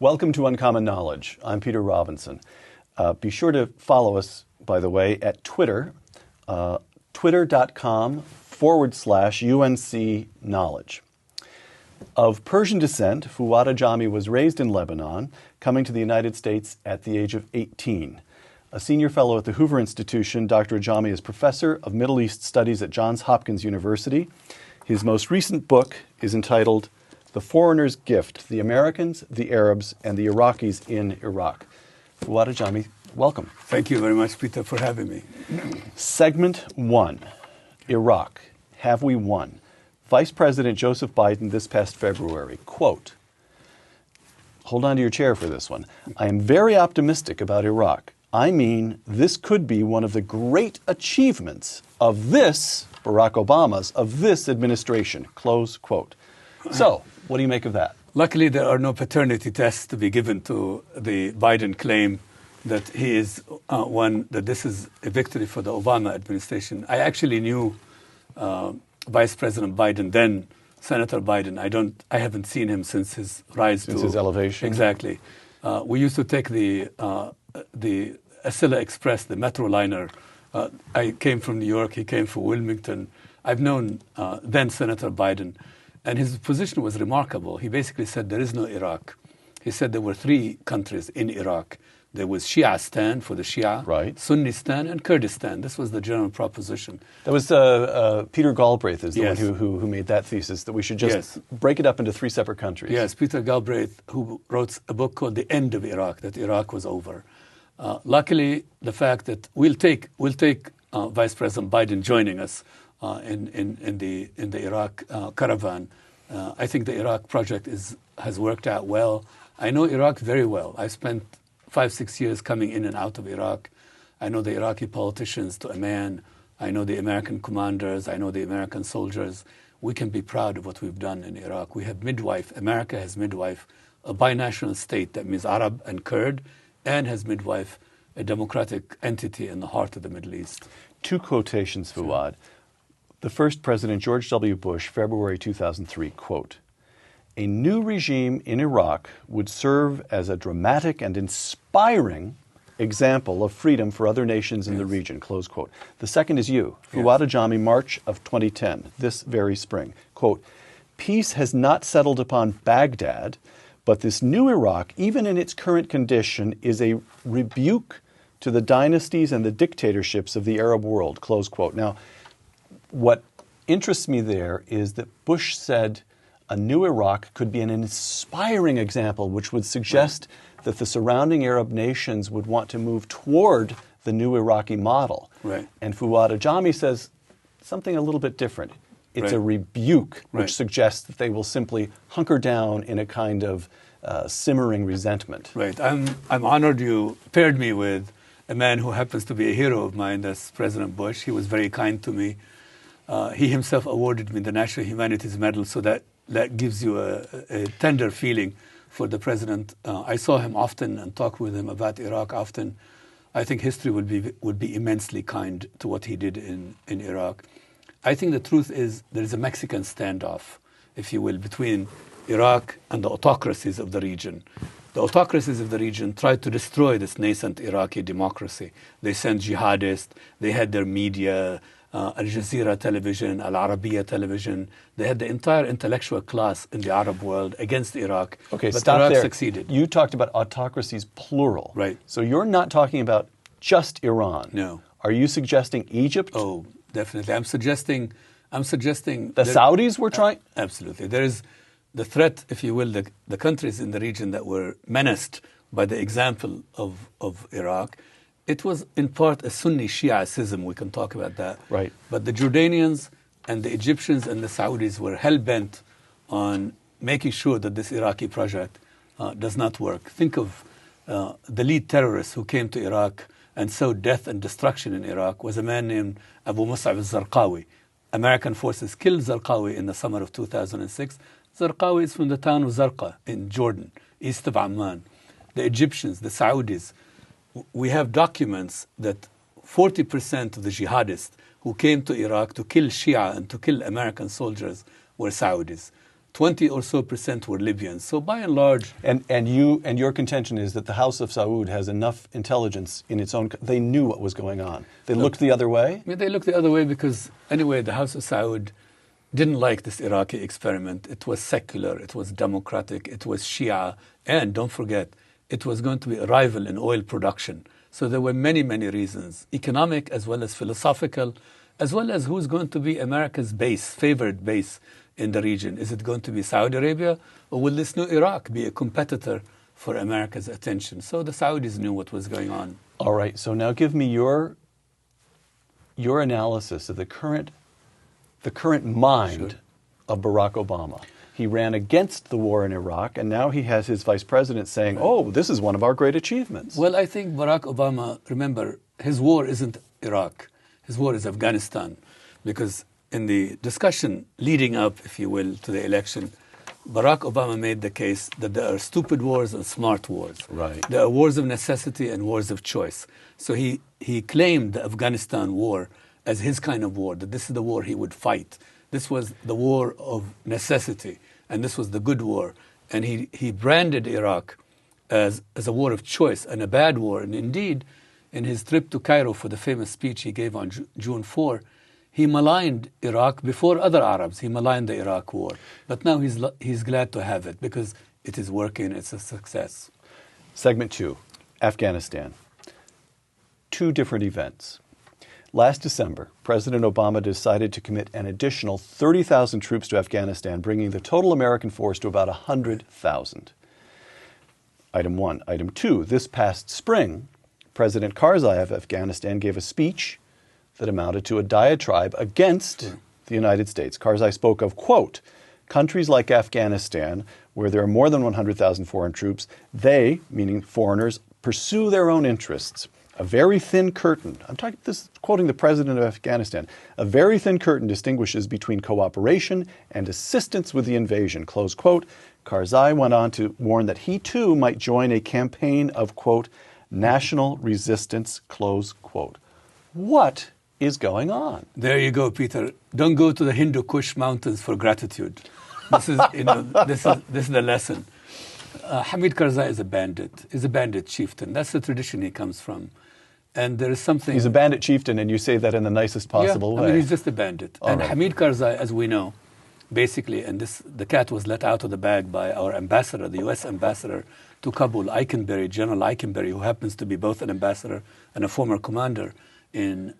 Welcome to Uncommon Knowledge. I'm Peter Robinson. Be sure to follow us, by the way, at Twitter, twitter.com/UNC Knowledge. Of Persian descent, Fouad Ajami was raised in Lebanon, coming to the United States at the age of 18. A senior fellow at the Hoover Institution, Dr. Ajami is professor of Middle East Studies at Johns Hopkins University. His most recent book is entitled The Foreigner's Gift: The Americans, the Arabs, and the Iraqis in Iraq. Fouad Ajami, welcome. Thank you very much, Peter, for having me. Segment 1, Iraq. Have we won? Vice President Joseph Biden this past February, quote, hold on to your chair for this one. I am very optimistic about Iraq. I mean, this could be one of the great achievements of this, Barack Obama's, of this administration, close quote. So, what do you make of that? Luckily, there are no paternity tests to be given to the Biden claim that he is that this is a victory for the Obama administration. I actually knew Vice President Biden, then Senator Biden. I haven't seen him since his rise since his elevation. Exactly. We used to take the Acela Express, the metro liner. I came from New York. He came from Wilmington. I've known then Senator Biden. And his position was remarkable. He basically said there is no Iraq. He said there were three countries in Iraq. There was Shi'istan for the Shia, right, Sunnistan, and Kurdistan. This was the general proposition. That was Peter Galbraith is the one who made that thesis, that we should just break it up into three separate countries. Yes, Peter Galbraith, who wrote a book called The End of Iraq, that Iraq was over. Luckily, the fact that we'll take Vice President Biden joining us in the Iraq caravan. I think the Iraq project has worked out well. I know Iraq very well. I spent 5-6 years coming in and out of Iraq. I know the Iraqi politicians to a man. I know the American commanders. I know the American soldiers. We can be proud of what we've done in Iraq. We have midwife. America has midwife a binational state that means Arab and Kurd, and has midwife a democratic entity in the heart of the Middle East. Two quotations, Fouad. The first, President George W. Bush, February 2003, quote, a new regime in Iraq would serve as a dramatic and inspiring example of freedom for other nations in the region, close quote. The second is you, Fouad Ajami, March of 2010, this very spring, quote, peace has not settled upon Baghdad, but this new Iraq, even in its current condition, is a rebuke to the dynasties and the dictatorships of the Arab world, close quote. Now, what interests me there is that Bush said a new Iraq could be an inspiring example, which would suggest that the surrounding Arab nations would want to move toward the new Iraqi model. Right. And Fouad Ajami says something a little bit different. It's a rebuke, which suggests that they will simply hunker down in a kind of simmering resentment. Right. I'm honored you paired me with a man who happens to be a hero of mine, that's President Bush. He was very kind to me. He himself awarded me the National Humanities Medal, so that gives you a tender feeling for the president. I saw him often and talked with him about Iraq often. I think history would be immensely kind to what he did in Iraq. I think the truth is there is a Mexican standoff, if you will, between Iraq and the autocracies of the region. The autocracies of the region tried to destroy this nascent Iraqi democracy. They sent jihadists, they had their media, Al Jazeera television, Al Arabiya television. They had the entire intellectual class in the Arab world against Iraq. Okay, but stop Iraq there. succeeded. You talked about autocracies plural. Right. So you're not talking about just Iran. No. Are you suggesting Egypt? Oh, definitely. I'm suggesting the Saudis were trying? Absolutely. There is the threat, if you will, the countries in the region that were menaced by the example of Iraq. It was in part a Sunni Shiaism, we can talk about that. Right. But the Jordanians and the Egyptians and the Saudis were hell-bent on making sure that this Iraqi project does not work. Think of the lead terrorist who came to Iraq and sowed death and destruction in Iraq was a man named Abu Mus'ab al-Zarqawi. American forces killed Zarqawi in the summer of 2006. Zarqawi is from the town of Zarqa in Jordan, east of Amman. The Egyptians, the Saudis, we have documents that 40% of the jihadists who came to Iraq to kill Shia and to kill American soldiers were Saudis. 20 or so percent were Libyans. So by and large, And your contention is that the House of Saud has enough intelligence in its own. They knew what was going on. They looked the other way. I mean, they looked the other way because anyway, the House of Saud didn't like this Iraqi experiment. It was secular, it was democratic, it was Shia, and don't forget, it was going to be a rival in oil production. So there were many, many reasons, economic as well as philosophical, as well as who's going to be America's base, favored base in the region. Is it going to be Saudi Arabia, or will this new Iraq be a competitor for America's attention? So the Saudis knew what was going on. All right. So now give me your analysis of the current mind of Barack Obama. He ran against the war in Iraq, and now he has his vice president saying, oh, this is one of our great achievements. Well, I think Barack Obama, remember, his war isn't Iraq. His war is Afghanistan. Because in the discussion leading up, if you will, to the election, Barack Obama made the case that there are stupid wars and smart wars. Right. There are wars of necessity and wars of choice. So he claimed the Afghanistan war as his kind of war, that this is the war he would fight. This was the war of necessity, and this was the good war. And he branded Iraq as a war of choice and a bad war. And indeed, in his trip to Cairo for the famous speech he gave on June 4, he maligned Iraq before other Arabs. He maligned the Iraq war. But now he's glad to have it because it is working, it's a success. Segment 2, Afghanistan. 2 different events. Last December, President Obama decided to commit an additional 30,000 troops to Afghanistan, bringing the total American force to about 100,000. Item 1. Item 2, this past spring, President Karzai of Afghanistan gave a speech that amounted to a diatribe against the United States. Karzai spoke of, quote, countries like Afghanistan, where there are more than 100,000 foreign troops, they, meaning foreigners, pursue their own interests. A very thin curtain, quoting the president of Afghanistan, a very thin curtain distinguishes between cooperation and assistance with the invasion, close quote. Karzai went on to warn that he too might join a campaign of, quote, national resistance, close quote. What is going on? There you go, Peter. Don't go to the Hindu Kush mountains for gratitude. This is, this is the lesson. Hamid Karzai is a bandit chieftain. That's the tradition he comes from. And there is something... He's a bandit chieftain, and you say that in the nicest possible way. I mean, he's just a bandit. All right. Hamid Karzai, as we know, basically, and the cat was let out of the bag by our ambassador, the U.S. ambassador to Kabul, General Eikenberry, who happens to be both an ambassador and a former commander in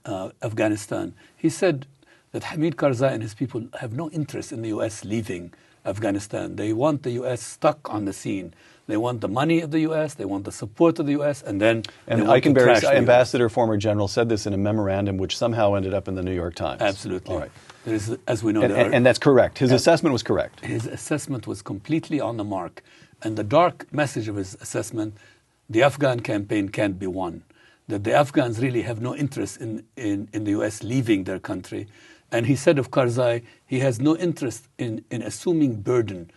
Afghanistan. He said that Hamid Karzai and his people have no interest in the U.S. leaving Afghanistan. They want the U.S. stuck on the scene. They want the money of the U.S., they want the support of the U.S., and Eikenberry's ambassador, former general, said this in a memorandum which somehow ended up in the New York Times. Absolutely. All right. There is, as we know, and that's correct. His assessment was correct. His assessment was completely on the mark. And the dark message of his assessment, the Afghan campaign can't be won. That the Afghans really have no interest in the U.S. leaving their country. And he said of Karzai, he has no interest in assuming burden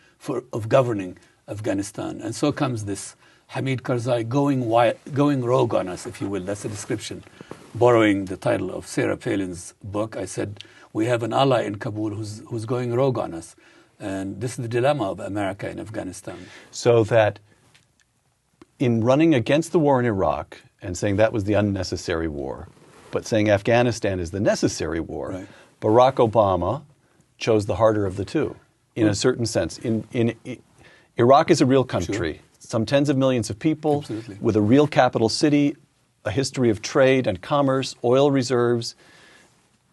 of governing Afghanistan. And so comes this Hamid Karzai going rogue on us, if you will. That's the description. Borrowing the title of Sarah Palin's book, I said, we have an ally in Kabul who's going rogue on us. And this is the dilemma of America in Afghanistan. So that in running against the war in Iraq and saying that was the unnecessary war, but saying Afghanistan is the necessary war, right. Barack Obama chose the harder of the two, in a certain sense. Iraq is a real country, sure. Some tens of millions of people, absolutely. With a real capital city, a history of trade and commerce, oil reserves.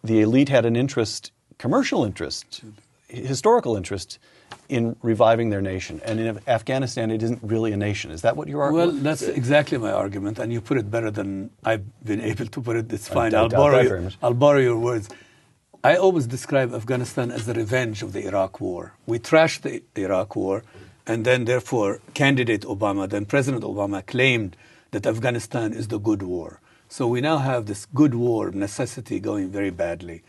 The elite had an interest, commercial interest, historical interest, in reviving their nation. And in Afghanistan, it isn't really a nation. Is that what you're arguing? Well, that's exactly my argument, and you put it better than I've been able to put it. It's fine. I'll borrow your words. I always describe Afghanistan as the revenge of the Iraq War. We trashed the Iraq War, and then, therefore, President Obama claimed that Afghanistan is the good war. So we now have this good war of necessity going very badly.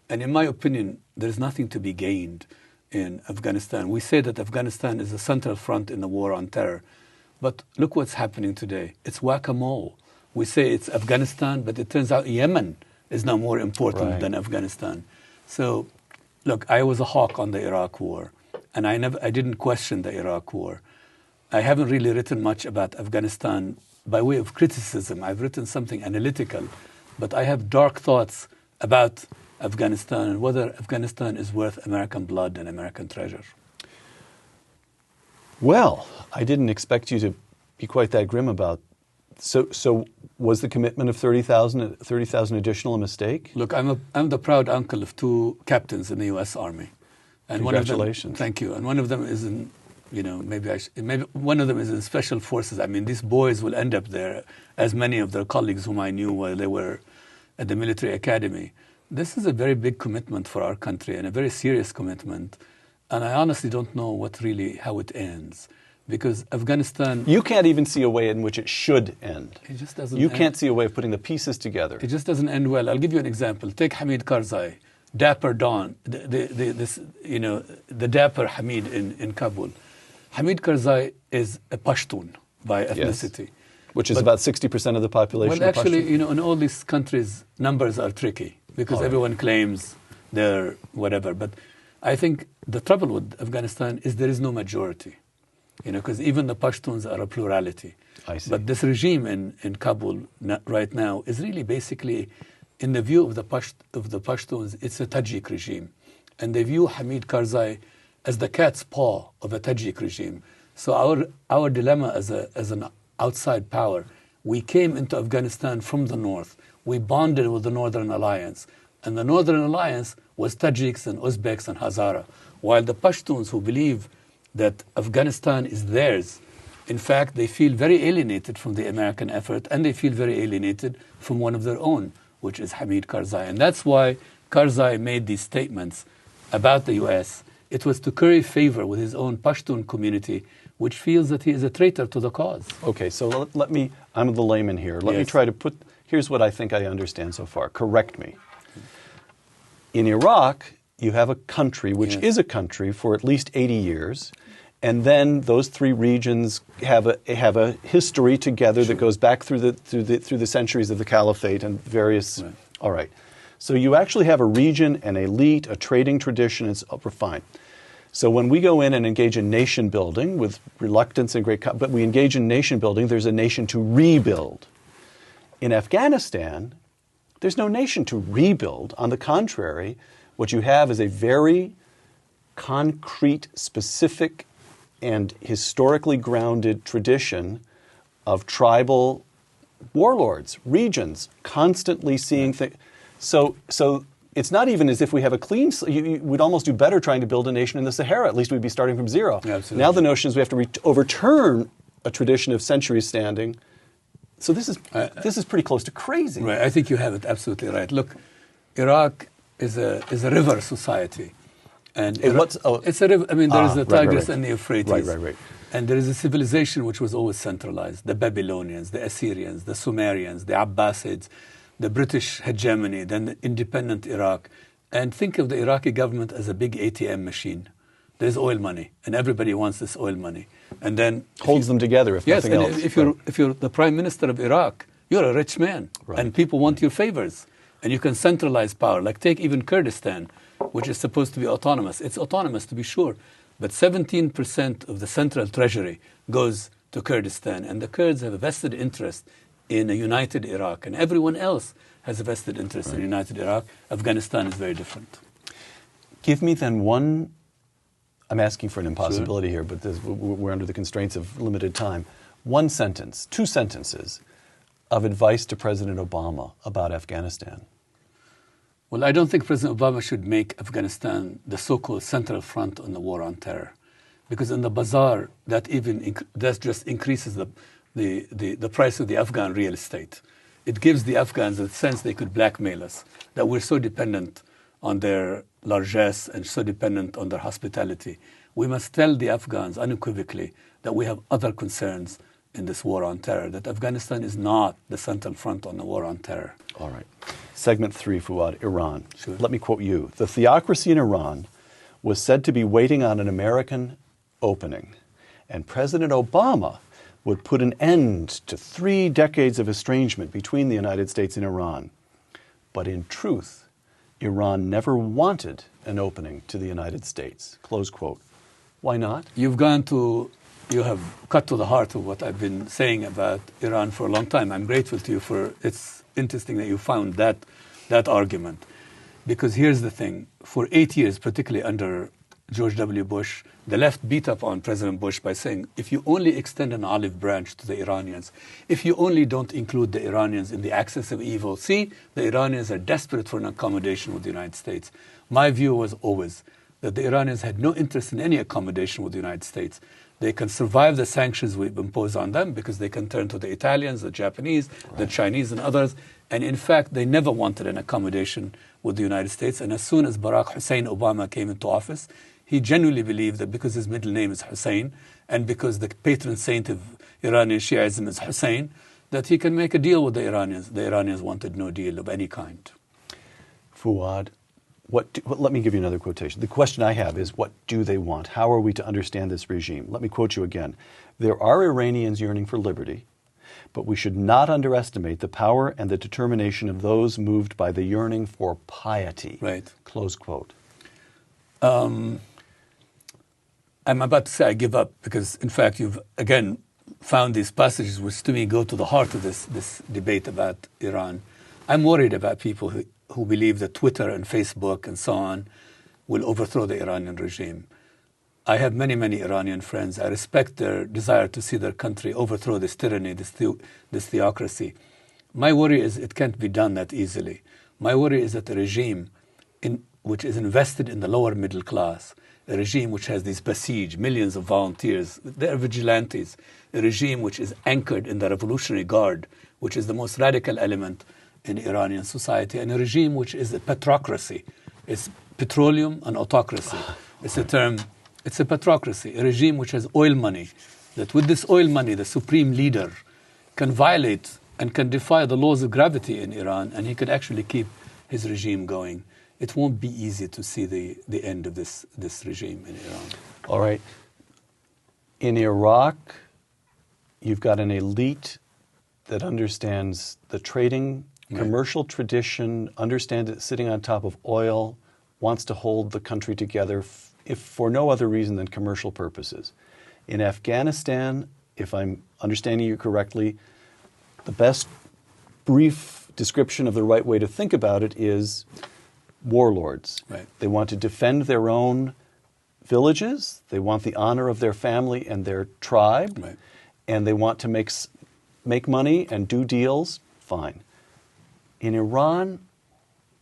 And in my opinion, there's nothing to be gained in Afghanistan. We say that Afghanistan is a central front in the war on terror. But look what's happening today. It's whack-a-mole. We say it's Afghanistan, but it turns out Yemen is now more important than Afghanistan. So, look, I was a hawk on the Iraq war. and I didn't question the Iraq War. I haven't really written much about Afghanistan by way of criticism. I've written something analytical, but I have dark thoughts about Afghanistan and whether Afghanistan is worth American blood and American treasure. Well, I didn't expect you to be quite that grim about. So was the commitment of 30,000 additional a mistake? Look, I'm the proud uncle of 2 captains in the U.S. Army, and congratulations. Thank you. And one of them is in, maybe one of them is in Special Forces. I mean, these boys will end up there, as many of their colleagues whom I knew while they were at the military academy. This is a very big commitment for our country and a very serious commitment. And I honestly don't know how it ends. Because Afghanistan... You can't even see a way in which it should end. It just doesn't You can't see a way of putting the pieces together. It just doesn't end well. I'll give you an example. Take Hamid Karzai, Dapper Don, the Dapper Hamid in Kabul. Hamid Karzai is a Pashtun by ethnicity. Yes. Which is about 60% of the population. Well, actually, in all these countries, numbers are tricky because everyone claims they're whatever. But I think the trouble with Afghanistan is there is no majority. Because even the Pashtuns are a plurality. I see. But this regime in Kabul right now is really basically, in the view of the Pashtuns, it's a Tajik regime. And they view Hamid Karzai as the cat's paw of a Tajik regime. So our dilemma as an outside power, we came into Afghanistan from the north. We bonded with the Northern Alliance. And the Northern Alliance was Tajiks and Uzbeks and Hazara. While the Pashtuns, who believe that Afghanistan is theirs, in fact, they feel very alienated from the American effort, and they feel very alienated from one of their own, which is Hamid Karzai. And that's why Karzai made these statements about the U.S. It was to curry favor with his own Pashtun community, which feels that he is a traitor to the cause. Okay, so I'm the layman here. Let me try to here's what I think I understand so far. Correct me. In Iraq, you have a country, which is a country for at least 80 years, and then those 3 regions have a history together that goes back through the centuries of the caliphate and various. Right. All right, so you actually have a region, an elite, a trading tradition. It's fine. So when we go in and engage in nation building with reluctance and but we engage in nation building, there's a nation to rebuild. In Afghanistan, there's no nation to rebuild. On the contrary, what you have is a very concrete, specific, and historically grounded tradition of tribal warlords, regions, constantly seeing things. So it's not even as if we have a clean. You would almost do better trying to build a nation in the Sahara. At least we'd be starting from zero. Absolutely. Now the notion is we have to overturn a tradition of centuries standing. So this is pretty close to crazy. Right, I think you have it absolutely right. Look, Iraq is a river society. And it's a river. I mean, there is the Tigris and the Euphrates. Right. And there is a civilization which was always centralized. The Babylonians, the Assyrians, the Sumerians, the Abbasids, the British hegemony, then the independent Iraq. And think of the Iraqi government as a big ATM machine. There's oil money, and everybody wants this oil money. And then holds them together, if nothing else. Yes, if you're the prime minister of Iraq, you're a rich man, and people want your favors. And you can centralize power. Like take even Kurdistan, which is supposed to be autonomous. It's autonomous, to be sure. But 17% of the central treasury goes to Kurdistan. And the Kurds have a vested interest in a united Iraq. And everyone else has a vested interest in a united Iraq. Afghanistan is very different. Give me then one... I'm asking for an impossibility here, but we're under the constraints of limited time. 1 sentence, 2 sentences of advice to President Obama about Afghanistan. Well, I don't think President Obama should make Afghanistan the so-called central front on the war on terror, because in the bazaar that just increases the price of the Afghan real estate. It gives the Afghans a sense they could blackmail us, that we're so dependent on their largesse and so dependent on their hospitality. We must tell the Afghans unequivocally that we have other concerns in this war on terror, that Afghanistan is not the central front on the war on terror. All right. Segment 3, Fouad, Iran. Sure. Let me quote you. The theocracy in Iran was said to be waiting on an American opening, and President Obama would put an end to 3 decades of estrangement between the United States and Iran. But in truth, Iran never wanted an opening to the United States. Close quote. Why not? You have cut to the heart of what I've been saying about Iran for a long time. I'm grateful to you for, it's interesting that you found that argument. Because here's the thing, for 8 years, particularly under George W. Bush, the left beat up on President Bush by saying, if you only extend an olive branch to the Iranians, if you only don't include the Iranians in the axis of evil, see, the Iranians are desperate for an accommodation with the United States. My view was always that the Iranians had no interest in any accommodation with the United States. They can survive the sanctions we impose on them because they can turn to the Italians, the Japanese, the Chinese, and others. And in fact, they never wanted an accommodation with the United States. And as soon as Barack Hussein Obama came into office, he genuinely believed that because his middle name is Hussein and because the patron saint of Iranian Shiism is Hussein, that he can make a deal with the Iranians. The Iranians wanted no deal of any kind. Fouad, let me give you another quotation. The question I have is, what do they want? How are we to understand this regime? Let me quote you again. There are Iranians yearning for liberty, but we should not underestimate the power and the determination of those moved by the yearning for piety. Right. Close quote. I'm about to say I give up because, in fact, you've, again, found these passages which to me go to the heart of this debate about Iran. I'm worried about people who believe that Twitter and Facebook and so on will overthrow the Iranian regime. I have many, many Iranian friends. I respect their desire to see their country overthrow this tyranny, this theocracy. My worry is it can't be done that easily. My worry is that the regime which is invested in the lower middle class, a regime which has these besieged, millions of volunteers, they're vigilantes, a regime which is anchored in the Revolutionary Guard, which is the most radical element in Iranian society, and a regime which is a petrocracy. It's petroleum and autocracy. It's a petrocracy, a regime which has oil money, that with this oil money, the supreme leader can violate and can defy the laws of gravity in Iran, and he could actually keep his regime going. It won't be easy to see the end of this regime in Iran. All right. In Iraq, you've got an elite that understands the trading, commercial tradition, understands it sitting on top of oil, wants to hold the country together if for no other reason than commercial purposes. In Afghanistan, if I'm understanding you correctly, the best brief description of the right way to think about it is warlords. Right. They want to defend their own villages. They want the honor of their family and their tribe. Right. And they want to make money and do deals. Fine. In Iran,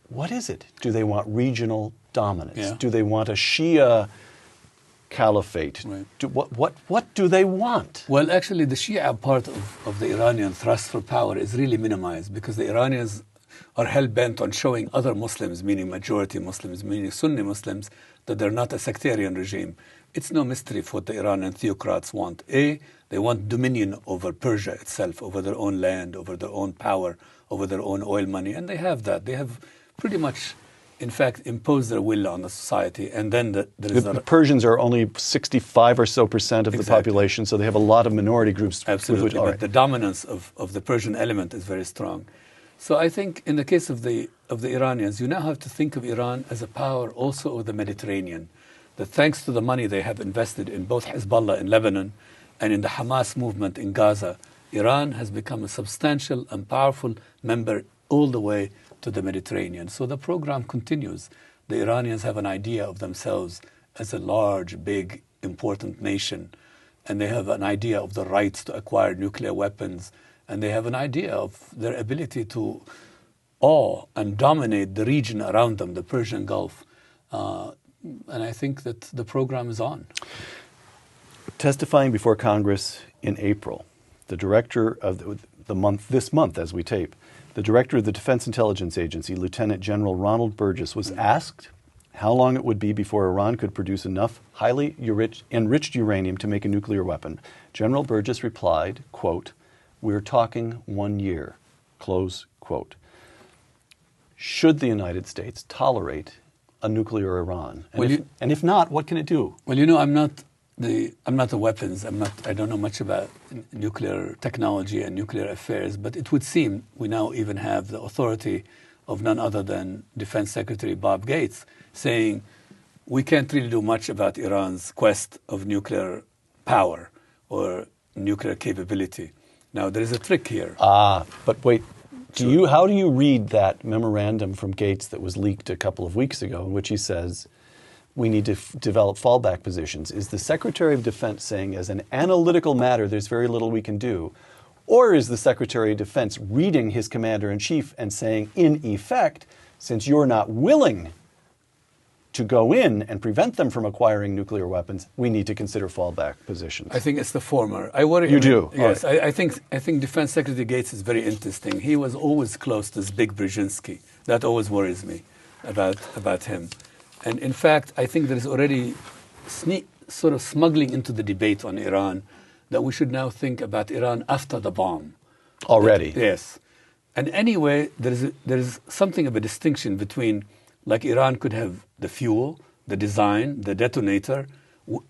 what is it? Do they want regional dominance? Yeah. Do they want a Shia caliphate? Right. What do they want? Well, actually, the Shia part of the Iranian thrust for power is really minimized because the Iranians are hell-bent on showing other Muslims, meaning majority Muslims, meaning Sunni Muslims, that they're not a sectarian regime. It's no mystery for what the Iranian theocrats want. They want dominion over Persia itself, over their own land, over their own power, over their own oil money, and they have that. They have pretty much, in fact, imposed their will on the society. And then the Persians are only 65% or so of the population, so they have a lot of minority groups. Absolutely, but the dominance of the Persian element is very strong. So I think in the case of the Iranians, you now have to think of Iran as a power also of the Mediterranean, that thanks to the money they have invested in both Hezbollah in Lebanon and in the Hamas movement in Gaza, Iran has become a substantial and powerful member all the way to the Mediterranean. So the program continues. The Iranians have an idea of themselves as a large, big, important nation, and they have an idea of the rights to acquire nuclear weapons, and they have an idea of their ability to awe and dominate the region around them, the Persian Gulf. And I think that the program is on. Testifying before Congress in April, the director of this month as we tape, the director of the Defense Intelligence Agency, Lieutenant General Ronald Burgess, was asked how long it would be before Iran could produce enough highly enriched uranium to make a nuclear weapon. General Burgess replied, quote, "We're talking 1 year," close quote. Should the United States tolerate a nuclear Iran? And if not, what can it do? Well, you know, I'm not the weapons. I don't know much about nuclear technology and nuclear affairs, but it would seem we now even have the authority of none other than Defense Secretary Bob Gates saying we can't really do much about Iran's quest of nuclear power or nuclear capability. Now, there is a trick here. But wait, how do you read that memorandum from Gates that was leaked a couple of weeks ago in which he says we need to develop fallback positions? Is the Secretary of Defense saying as an analytical matter there's very little we can do? Or is the Secretary of Defense reading his Commander-in-Chief and saying, in effect, since you're not willing to go in and prevent them from acquiring nuclear weapons, we need to consider fallback positions? I think it's the former. I worry. You do? Yes. Right. I think Defense Secretary Gates is very interesting. He was always close to this big Brzezinski. That always worries me about him. And in fact, I think there is already sort of smuggling into the debate on Iran that we should now think about Iran after the bomb. Already? Yes. And anyway, there is something of a distinction between, like Iran could have the fuel, the design, the detonator,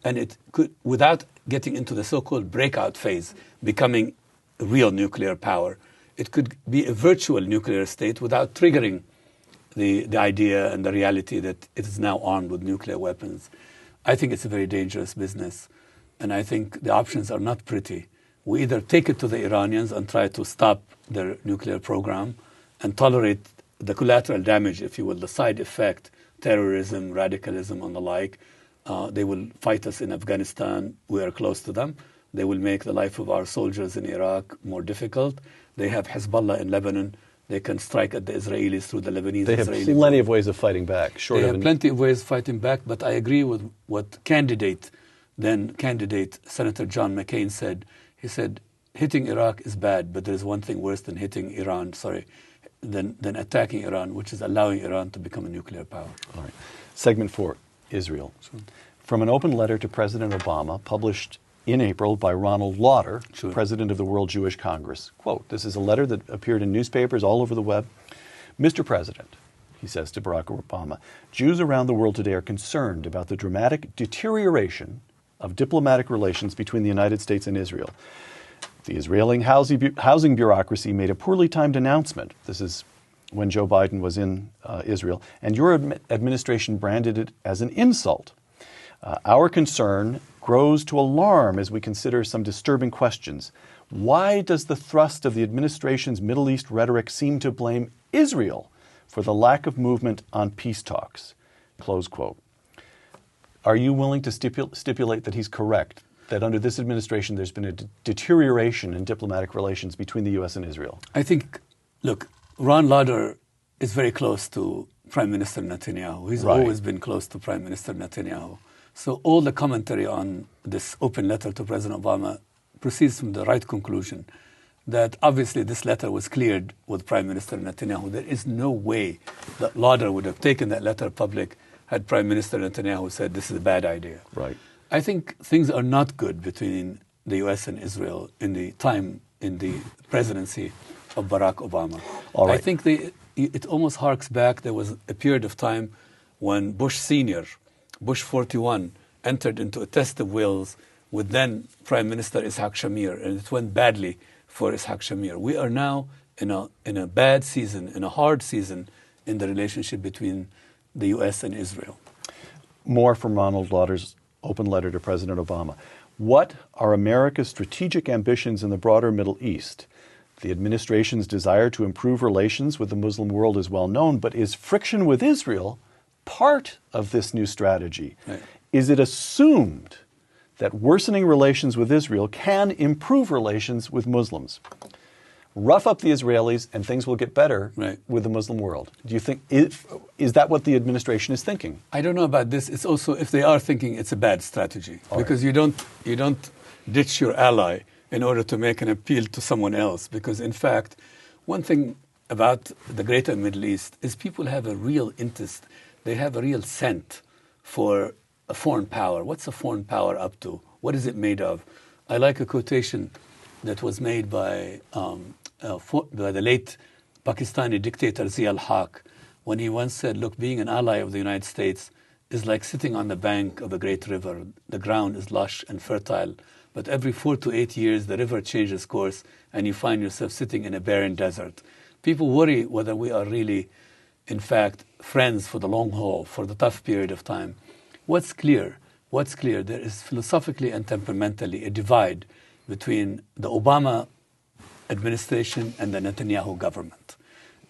and it could, without getting into the so-called breakout phase, becoming a real nuclear power. It could be a virtual nuclear state without triggering the idea and the reality that it is now armed with nuclear weapons. I think it's a very dangerous business, and I think the options are not pretty. We either take it to the Iranians and try to stop their nuclear program and tolerate the collateral damage, if you will, the side effect, terrorism, radicalism, and the like. They will fight us in Afghanistan. We are close to them. They will make the life of our soldiers in Iraq more difficult. They have Hezbollah in Lebanon. They can strike at the Israelis through the Lebanese. They have plenty of ways of fighting back. They have plenty of ways of fighting back, but I agree with what then candidate Senator John McCain said. He said, hitting Iraq is bad, but there's one thing worse than hitting Iran, than attacking Iran, which is allowing Iran to become a nuclear power. All right. Segment 4, Israel. Sure. From an open letter to President Obama, published in April by Ronald Lauder, sure. President of the World Jewish Congress. Quote, this is a letter that appeared in newspapers all over the web. Mr. President, he says to Barack Obama, Jews around the world today are concerned about the dramatic deterioration of diplomatic relations between the United States and Israel. The Israeli housing bureaucracy made a poorly timed announcement. This is when Joe Biden was in Israel, and your administration branded it as an insult. Our concern grows to alarm as we consider some disturbing questions. Why does the thrust of the administration's Middle East rhetoric seem to blame Israel for the lack of movement on peace talks? Close quote. Are you willing to stipulate that he's correct, that under this administration there's been a deterioration in diplomatic relations between the U.S. and Israel? I think, look, Ron Lauder is very close to Prime Minister Netanyahu. He's always been close to Prime Minister Netanyahu. So all the commentary on this open letter to President Obama proceeds from the right conclusion that obviously this letter was cleared with Prime Minister Netanyahu. There is no way that Lauder would have taken that letter public had Prime Minister Netanyahu said this is a bad idea. Right. I think things are not good between the U.S. and Israel in the presidency of Barack Obama. All right. I think it almost harks back. There was a period of time when Bush Sr., Bush 41, entered into a test of wills with then Prime Minister Ishaq Shamir, and it went badly for Ishaq Shamir. We are now in a bad season, in a hard season in the relationship between the U.S. and Israel. More from Ronald Lauder's open letter to President Obama. What are America's strategic ambitions in the broader Middle East? The administration's desire to improve relations with the Muslim world is well known, but is friction with Israel part of this new strategy? Right. Is it assumed that worsening relations with Israel can improve relations with Muslims? Rough up the Israelis and things will get better with the Muslim world. Do you think, is that what the administration is thinking? I don't know about this. It's also, if they are thinking, it's a bad strategy. Because you don't ditch your ally in order to make an appeal to someone else. Because in fact, one thing about the greater Middle East is people have a real interest. They have a real scent for a foreign power. What's a foreign power up to? What is it made of? I like a quotation that was made by the late Pakistani dictator Zia al-Haq, when he once said, look, being an ally of the United States is like sitting on the bank of a great river. The ground is lush and fertile, but every 4 to 8 years the river changes course and you find yourself sitting in a barren desert. People worry whether we are really, in fact, friends for the long haul, for the tough period of time. What's clear? There is philosophically and temperamentally a divide between the Obama administration and the Netanyahu government.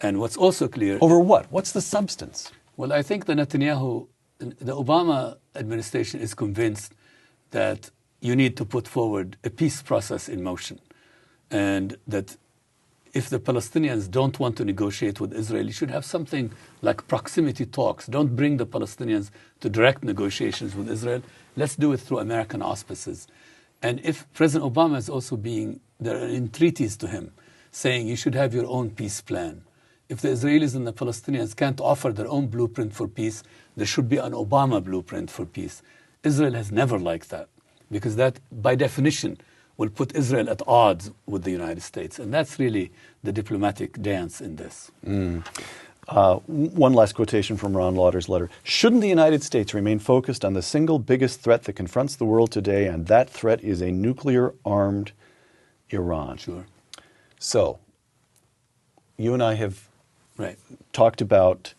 And what's also clear... Over what? What's the substance? Well, I think the Obama administration is convinced that you need to put forward a peace process in motion. And that if the Palestinians don't want to negotiate with Israel, you should have something like proximity talks. Don't bring the Palestinians to direct negotiations with Israel. Let's do it through American auspices. And if President Obama is also there are entreaties to him saying you should have your own peace plan. If the Israelis and the Palestinians can't offer their own blueprint for peace, there should be an Obama blueprint for peace. Israel has never liked that, because that, by definition, will put Israel at odds with the United States. And that's really the diplomatic dance in this. One last quotation from Ron Lauder's letter. Shouldn't the United States remain focused on the single biggest threat that confronts the world today, and that threat is a nuclear-armed Iran? Sure. So, you and I have talked about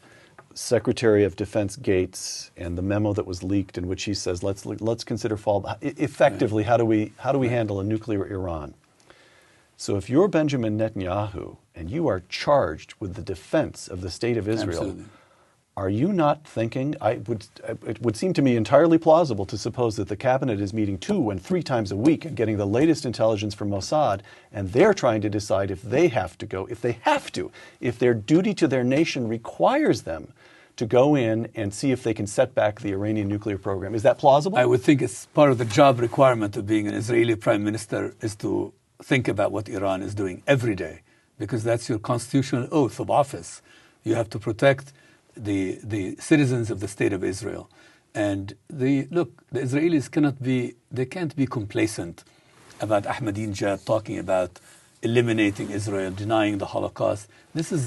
Secretary of Defense Gates and the memo that was leaked in which he says, let's consider fallback. Effectively, how do we handle a nuclear Iran? So if you're Benjamin Netanyahu and you are charged with the defense of the state of Israel, Absolutely. Are you not thinking, it would seem to me entirely plausible to suppose that the cabinet is meeting 2 and 3 times a week and getting the latest intelligence from Mossad, and they're trying to decide if they have to go, if their duty to their nation requires them to go in and see if they can set back the Iranian nuclear program. Is that plausible? I would think it's part of the job requirement of being an Israeli prime minister is to think about what Iran is doing every day, because that's your constitutional oath of office. You have to protect the citizens of the state of Israel. And the Israelis can't be complacent about Ahmadinejad talking about eliminating Israel, denying the Holocaust.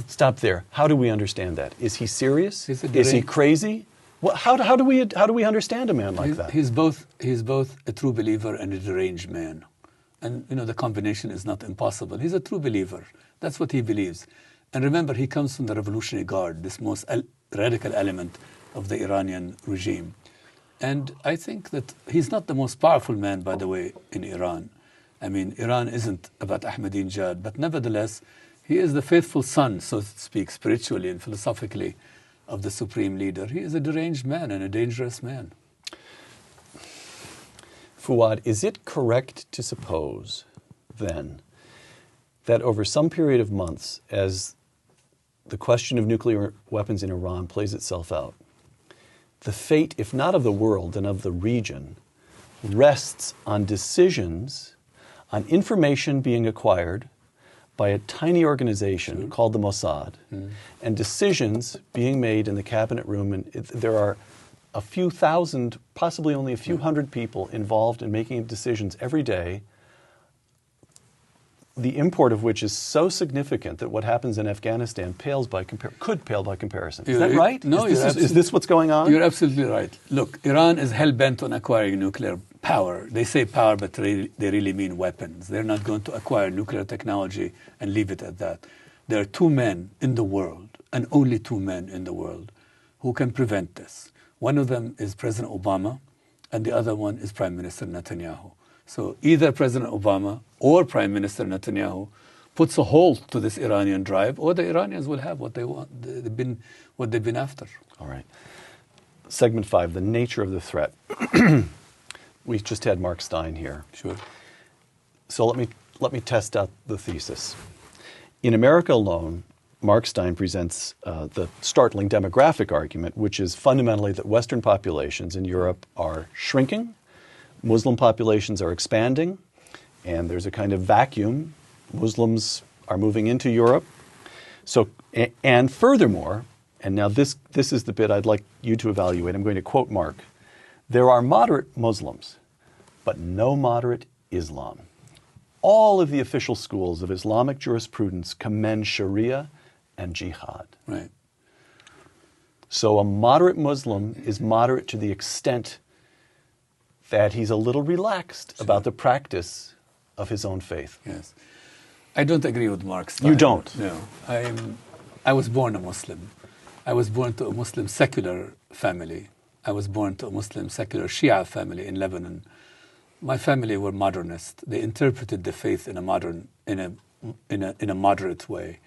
Stop there. How do we understand that? Is he serious? Is he crazy? How do we understand a man like that? He's both a true believer and a deranged man. And the combination is not impossible. He's a true believer. That's what he believes. And remember, he comes from the Revolutionary Guard, this most radical element of the Iranian regime. And I think that he's not the most powerful man, by the way, in Iran. I mean, Iran isn't about Ahmadinejad, but nevertheless, he is the faithful son, so to speak, spiritually and philosophically, of the supreme leader. He is a deranged man and a dangerous man. Fouad, is it correct to suppose, then, that over some period of months, as the question of nuclear weapons in Iran plays itself out, the fate, if not of the world, then of the region, rests on decisions, on information being acquired by a tiny organization called the Mossad, and decisions being made in the cabinet room, and there are a few thousand, possibly only a few hundred people involved in making decisions every day, the import of which is so significant that what happens in Afghanistan could pale by comparison. Is that right? No, is this what's going on? You're absolutely right. Look, Iran is hell-bent on acquiring nuclear power. They say power, but they really mean weapons. They're not going to acquire nuclear technology and leave it at that. There are 2 men in the world, and only 2 men in the world, who can prevent this. One of them is President Obama, and the other one is Prime Minister Netanyahu. So either President Obama or Prime Minister Netanyahu puts a halt to this Iranian drive, or the Iranians will have what they want, what they've been after. All right. Segment 5, the nature of the threat. We just had Mark Stein here. Sure. So let me test out the thesis. In America alone, Mark Stein presents the startling demographic argument, which is fundamentally that Western populations in Europe are shrinking, Muslim populations are expanding, and there's a kind of vacuum. Muslims are moving into Europe. So, and furthermore, and now this is the bit I'd like you to evaluate. I'm going to quote Mark. There are moderate Muslims, but no moderate Islam. All of the official schools of Islamic jurisprudence commend Sharia and jihad. Right. So a moderate Muslim is moderate to the extent that he's a little relaxed about the practice of his own faith. Yes. I don't agree with Mark Stein. You don't? No. I was born a Muslim. I was born to a Muslim secular family. I was born to a Muslim secular Shia family in Lebanon. My family were modernist. They interpreted the faith in a moderate way.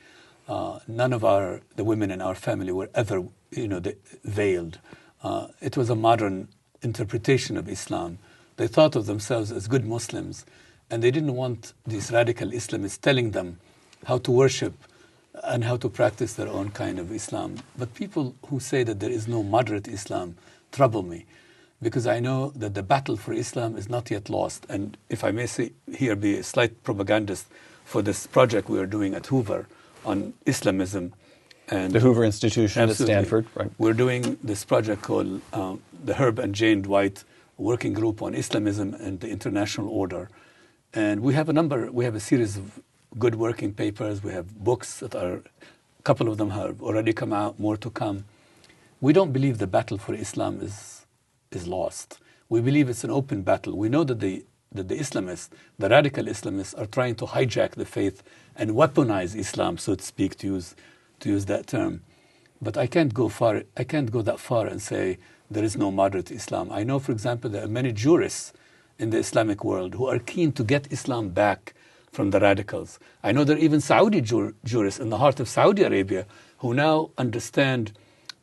None of the women in our family were ever, veiled. It was a modern interpretation of Islam. They thought of themselves as good Muslims, and they didn't want these radical Islamists telling them how to worship and how to practice their own kind of Islam. But people who say that there is no moderate Islam trouble me, because I know that the battle for Islam is not yet lost. And if I may say here, be a slight propagandist for this project we are doing at Hoover on Islamism. And the Hoover Institution absolutely. At Stanford, right? We're doing this project called the Herb and Jane Dwight Working Group on Islamism and the International Order. And we have a series of good working papers. We have books that a couple of them have already come out, more to come. We don't believe the battle for Islam is lost. We believe it's an open battle. We know that the Islamists, the radical Islamists, are trying to hijack the faith and weaponize Islam, so to speak, to use that term. But I can't go that far and say there is no moderate Islam. I know, for example, there are many jurists in the Islamic world who are keen to get Islam back from the radicals. I know there are even Saudi jurists in the heart of Saudi Arabia who now understand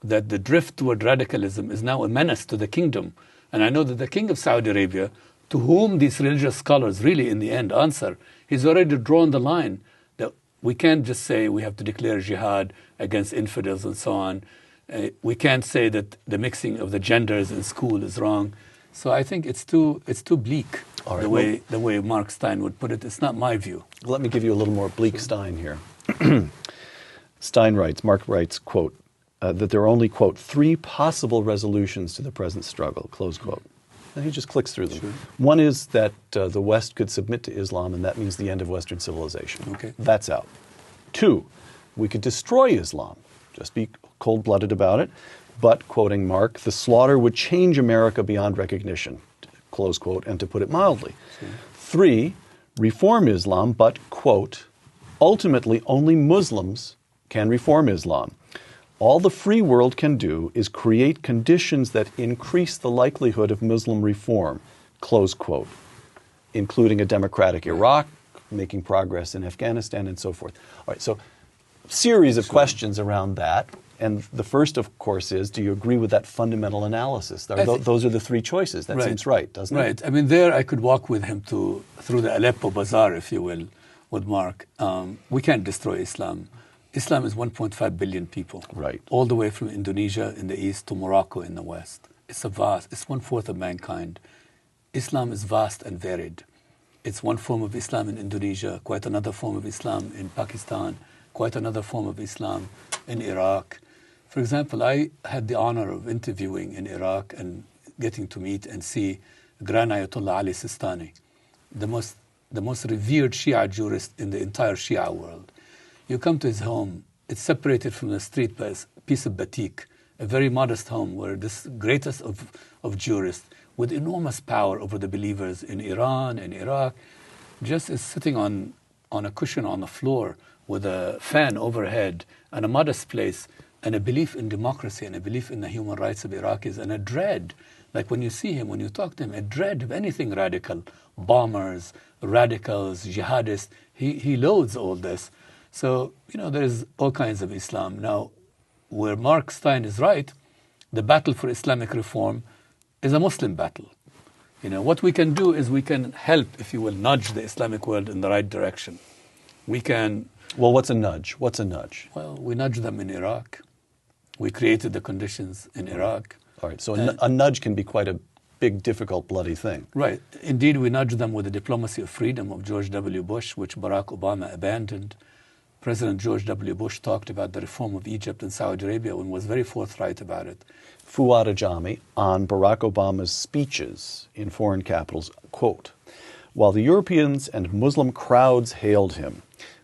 that the drift toward radicalism is now a menace to the kingdom. And I know that the king of Saudi Arabia, to whom these religious scholars really in the end answer, he's already drawn the line that we can't just say we have to declare jihad against infidels and so on. We can't say that the mixing of the genders in school is wrong. So I think it's too bleak, right, the way Mark Stein would put it. It's not my view. Let me give you a little more bleak Stein here. Mark writes, quote, that there are only, quote, 3 possible resolutions to the present struggle, close quote. And he just clicks through them. Sure. One is that the West could submit to Islam, and that means the end of Western civilization. Okay. That's out. 2, we could destroy Islam. Just be cold-blooded about it. But, quoting Mark, the slaughter would change America beyond recognition, close quote, and to put it mildly. Sure. 3, reform Islam, but, quote, ultimately only Muslims can reform Islam. All the free world can do is create conditions that increase the likelihood of Muslim reform, close quote, including a democratic Iraq, making progress in Afghanistan, and so forth. All right, so series of questions around that. And the first, of course, is, do you agree with that fundamental analysis? Those are the 3 choices. That seems right, doesn't it? Right. I mean, there I could walk with him through the Aleppo Bazaar, if you will, with Mark. We can't destroy Islam. Islam is 1.5 billion people, right, all the way from Indonesia in the east to Morocco in the west. It's 1/4 of mankind. Islam is vast and varied. It's one form of Islam in Indonesia, quite another form of Islam in Pakistan, quite another form of Islam in Iraq. For example, I had the honor of interviewing in Iraq and getting to meet and see Grand Ayatollah Ali Sistani, the most revered Shia jurist in the entire Shia world. You come to his home, it's separated from the street by a piece of batik, a very modest home where this greatest of jurists with enormous power over the believers in Iran and Iraq just is sitting on a cushion on the floor with a fan overhead and a modest place and a belief in democracy and a belief in the human rights of Iraqis and a dread, like when you see him, when you talk to him, a dread of anything radical, bombers, radicals, jihadists. He loathes all this. So, there's all kinds of Islam. Now, where Mark Stein is right, the battle for Islamic reform is a Muslim battle. What we can do is we can help, if you will, nudge the Islamic world in the right direction. We can... Well, what's a nudge? What's a nudge? Well, we nudge them in Iraq. We created the conditions in Iraq. All right, so a nudge can be quite a big, difficult, bloody thing. Right. Indeed, we nudge them with the diplomacy of freedom of George W. Bush, which Barack Obama abandoned. President George W. Bush talked about the reform of Egypt and Saudi Arabia and was very forthright about it. Fouad Ajami on Barack Obama's speeches in foreign capitals, quote, while the Europeans and Muslim crowds hailed him,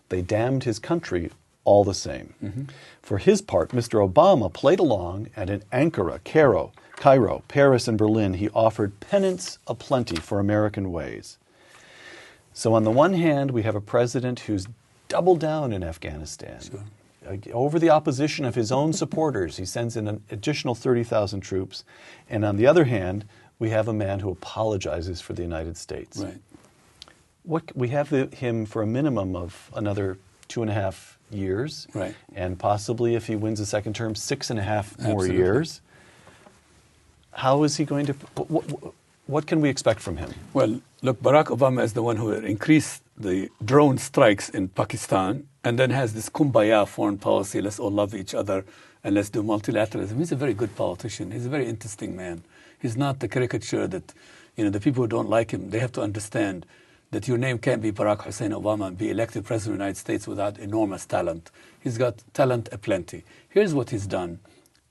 they damned his country all the same. Mm-hmm. For his part, Mr. Obama played along, and in Ankara, Cairo, Paris, and Berlin, he offered penance aplenty for American ways. So on the one hand, we have a president who's doubled down in Afghanistan, sure, over the opposition of his own supporters. He sends in an additional 30,000 troops. And on the other hand, we have a man who apologizes for the United States. Right. We have him for a minimum of another 2.5 years. Right. And possibly, if he wins a second term, 6.5 more Absolutely. years. How is he going to... What can we expect from him? Well, look, Barack Obama is the one who increased the drone strikes in Pakistan and then has this kumbaya foreign policy, let's all love each other and let's do multilateralism. He's a very good politician. He's a very interesting man. He's not the caricature that, the people who don't like him, they have to understand that your name can't be Barack Hussein Obama and be elected President of the United States without enormous talent. He's got talent aplenty. Here's what he's done.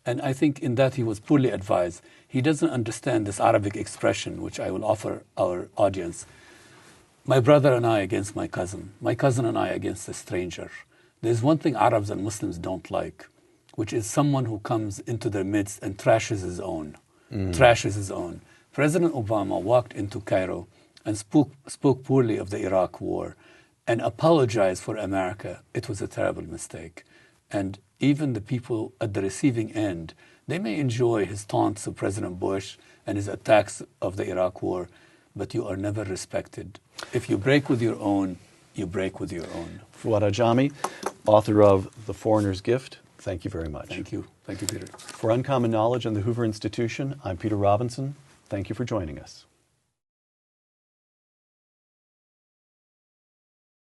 And I think in that he was poorly advised. He doesn't understand this Arabic expression, which I will offer our audience. My brother and I against my cousin and I against a stranger. There's one thing Arabs and Muslims don't like, which is someone who comes into their midst and trashes his own. Trashes his own. President Obama walked into Cairo and spoke poorly of the Iraq war and apologized for America. It was a terrible mistake. And even the people at the receiving end, they may enjoy his taunts of President Bush and his attacks of the Iraq war, but you are never respected. If you break with your own, you break with your own. Fouad Ajami, author of The Foreigner's Gift, thank you very much. Thank you. Thank you, Peter. For Uncommon Knowledge and the Hoover Institution, I'm Peter Robinson. Thank you for joining us.